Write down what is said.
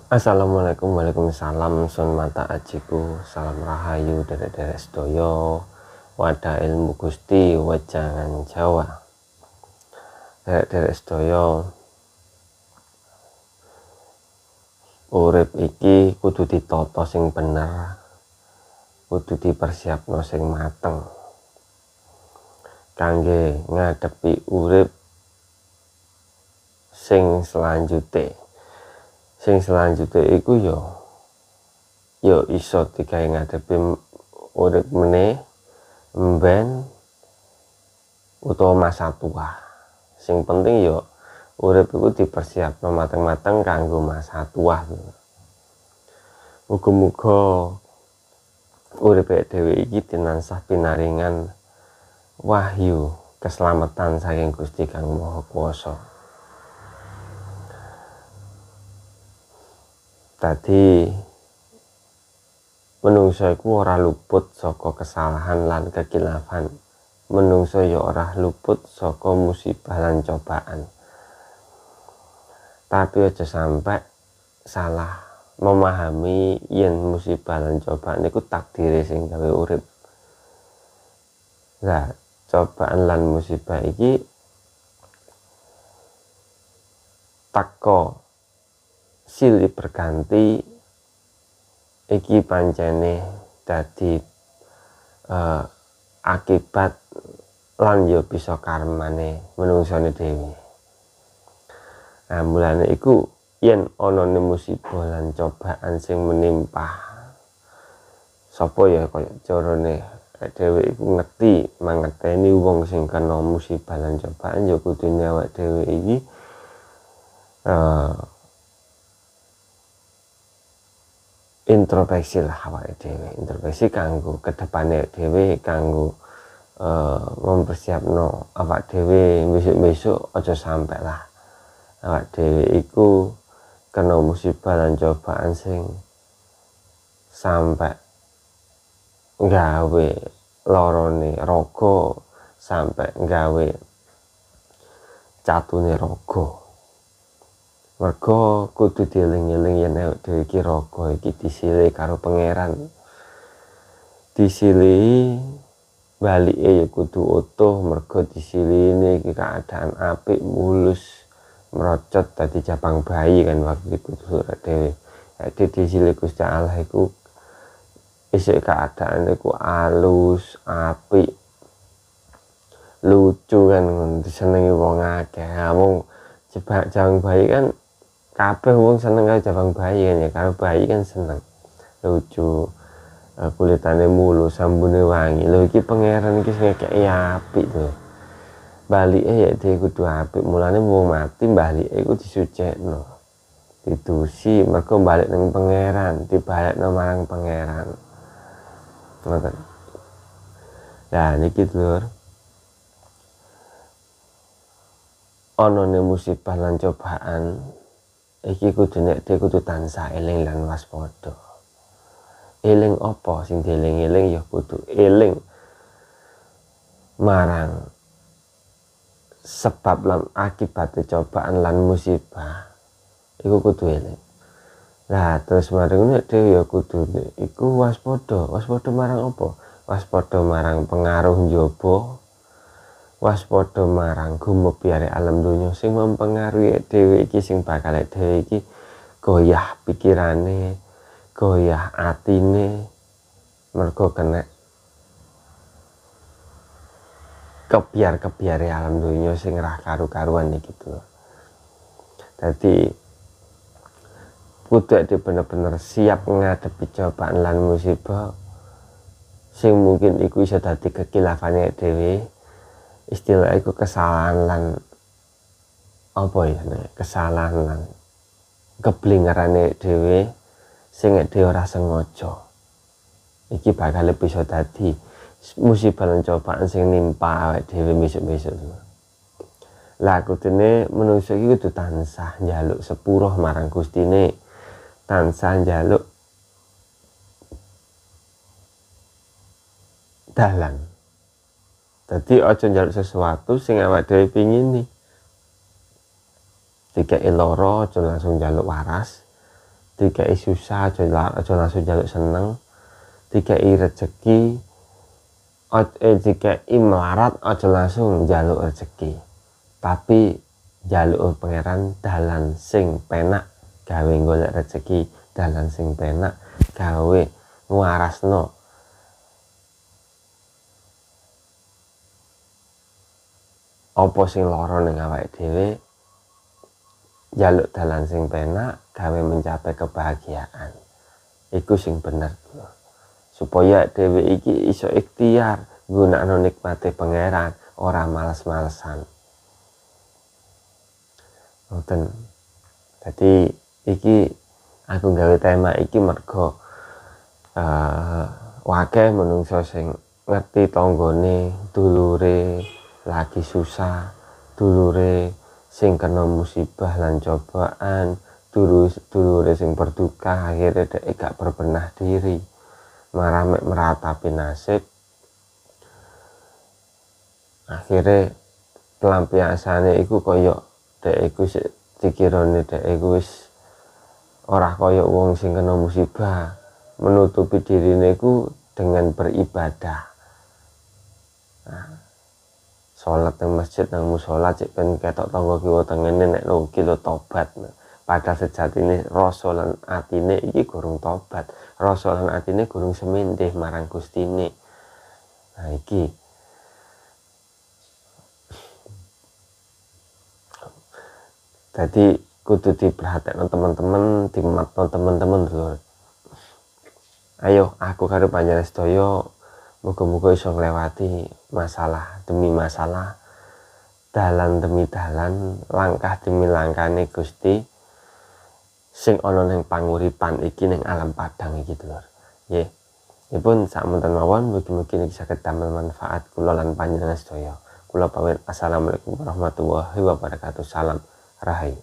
Assalamualaikum, waalaikumsalam, sun mata ajiku, salam rahayu derek-derek sedoyo, wadah ilmu Gusti, wejangan Jawa. Derek-derek sedoyo, urip iki kudu ditata sing bener, kudu dipersiapno sing mateng, kangge ngadepi urip sing selanjutnya iku yo iso digawe ngadepi urip meneh mben utawa masa tua. Sing penting yo urip iku dipersiapno mateng-mateng kanggo masa tua. Muga-muga uripe dhewe iki tinansah pinaringan wahyu keselamatan saking Gusti Kang Maha Kuwasa. Dadi menungso iku ora luput saka kesalahan lan kekilafan. Menungso ya ora luput saka musibah lan cobaan. Tapi aja sampai salah memahami yen musibah lan cobaan iku takdire sing gawe urip. Lah, cobaan lan musibah iki teko silih berganti iki pancene dadi akibat lan ya bisa karmane menungsone dhewe. Nah, mulane iku yen ana musibah lan cobaan sing menimpa sapa ya kaya carane dhewe iku ngerti mangerteni wong sing kena musibah lan cobaan ya kudune awake dhewe iki introspeksi lah awake dhewe, introspeksi kanggo kedepane dhewe, kanggo mempersiapno awak dhewe besok-besok aja sampe lah awak dhewe iku kena musibah lan cobaan sing sampe gawe lorone raga, sampe gawe catune raga. Mergo kudu dieling-eling yen awake dhewe iki raga iki disilih karo pangeran. Disilih balike ya kudu utuh, mergo disilihne iki keadaan apik, mulus, merocot dadi jabang bayi kan waktu iku surat dhewe. Dadi disilih Gusti Allah iku isih keadaan iku alus, apik, lucu kan disenengi wong akeh. Wong jabang bayi kan kabeh wong seneng karo jabang bayi kan ya, karo bayi kan seneng, lucu, kulitane mulus, sambune wangi. Lho iki pangeran iki sing ngekeki apik to. Balike ya dhewe kudu apik, mulane wong mati balike iku disucikno, didusi, mergo balik ning pangeran, dibalekno marang pangeran. Ngoten. Lah niki Lur, ana musibah lan cobaan iki kudu nek dhewe kudu tansah eling lan waspada. Eling apa sing dieling-eling ya kudu eling marang sebab lan akibat cobaan lan musibah iku kudu eling. Lah terus marang nek dhewe ya kudu iku waspada. Waspada marang apa? Waspada marang pengaruh njaba, waspada marang gumebyare alam donya sing mempengaruhi dhewe iki, sing bakal dhewe iki goyah pikirane, goyah atine, mergo kena kebiar-kebiare alam donya sing ra karu-karuan iki to. Dadi kudu bener-bener siap ngadepi cobaan lan musibah sing mungkin iku iso dadi kekilafane dhewe. Istilah iku kesalahan lan apa ya, kesalahan lan keblingerane dhewe sing dhewe ora sengaja. Iki bakal bisa dadi musibah lan cobaan sing nimpa awake dhewe besok-besok. Lah kudune menungso iki kudu tansah njaluk sepurah marang Gustine, tansah njaluk dalan. Dadi aja njaluk sesuatu sing awake dhewe pingini. Dikeki lara aja langsung njaluk waras. dikai susah aja langsung njaluk seneng, dikai rezeki dikai melarat aja langsung njaluk rezeki, tapi njaluk pangeran dalan sing penak gawe golek rezeki, dalan sing penak gawe ngwarasno apa sing lara ning awake dhewe, njaluk dalan sing penak gawe mencapai kebahagiaan. Iku sing bener supaya dhewe iki iso ikhtiar gunakno nikmate pangeran, ora males-malesan. Ngoten. Dadi iki aku gawe tema iki mergo wakeh menungso sing ngerti tanggane, dulure lagi susah, dulure sing kena musibah lan cobaan, dulure sing berduka, akhirnya dhek gak berbenah diri, marah meratapi nasib, akhirnya pelampiasane iku koyo dhek iku dikirane dhek iku wis ora koyo wong sing kena musibah, menutupi dirine iku dengan beribadah. Sholat nang masjid nang mushola cek ben ketok tangga kiwa tengene nek iki lho tobat. Padahal sejatine rasa lan atine iki gurung tobat, rasa lan atine gurung semendih marang Gustine. Nah iki dadi kudu diperhatekno teman-teman, dimatno teman-teman lho. Ayo aku karo panjenengan sedaya muga-muga iso nglewati masalah demi masalah, dalan demi dalan, langkah demi langkahne Gusti sing ana ning panguripan iki ning alam padang iki lho. Nggih. Nipun sakmonten mawon mugi-mugi niki saged damel manfaat kula lan panjenengan sedaya. Kula pamit assalamualaikum warahmatullahi wabarakatuh. Salam Rahayu.